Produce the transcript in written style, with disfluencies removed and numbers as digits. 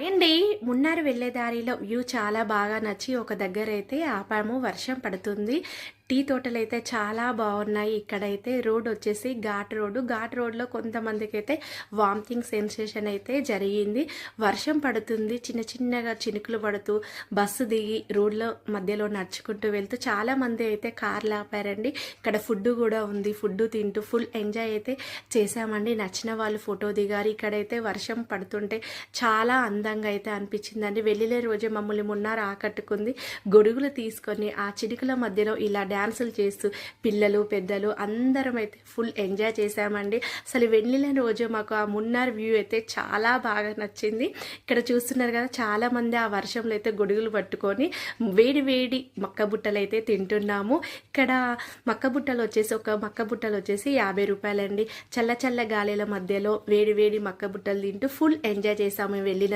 అండి. మున్నార్ వెళ్ళే దారిలో వ్యూ చాలా బాగా నచ్చి ఒక దగ్గర అయితే ఆపాము. వర్షం పడుతుంది. టీ తోటలైతే చాలా బాగున్నాయి. ఇక్కడైతే రోడ్ వచ్చేసి ఘాట్ రోడ్డు. ఘాట్ రోడ్లో కొంతమందికైతే వామిటింగ్ సెన్సేషన్ అయితే జరిగింది. వర్షం పడుతుంది, చిన్న చిన్నగా చినుకులు పడుతూ బస్సు దిగి రోడ్లో మధ్యలో నడుచుకుంటూ వెళ్తూ చాలామంది అయితే కార్లు ఆపారండి. ఇక్కడ ఫుడ్ కూడా ఉంది. ఫుడ్ తింటూ ఫుల్ ఎంజాయ్ అయితే చేశామండి. నచ్చిన వాళ్ళు ఫోటో దిగారు. ఇక్కడైతే వర్షం పడుతుంటే చాలా అందంగా అయితే అనిపించిందండి. వెళ్ళిన రోజే మమ్మల్ని మున్నార్ ఆకట్టుకుంది. గొడుగులు తీసుకొని ఆ చినుకుల మధ్యలో ఇలా డ్యాన్సులు చేస్తూ పిల్లలు పెద్దలు అందరం అయితే ఫుల్ ఎంజాయ్ చేశామండి. అసలు వెళ్ళిన రోజు మాకు ఆ మున్నార్ వ్యూ అయితే చాలా బాగా నచ్చింది. ఇక్కడ చూస్తున్నారు కదా, చాలామంది ఆ వర్షంలో అయితే గొడుగులు పట్టుకొని వేడి వేడి మక్క బుట్టలు అయితే తింటున్నాము. ఇక్కడ మక్క బుట్టలు వచ్చేసి ఒక మక్క బుట్టలు వచ్చేసి 50 రూపాయలండి. చల్ల చల్ల గాలిల మధ్యలో వేడి వేడి మక్క బుట్టలు తింటూ ఫుల్ ఎంజాయ్ చేసాము వెళ్ళిన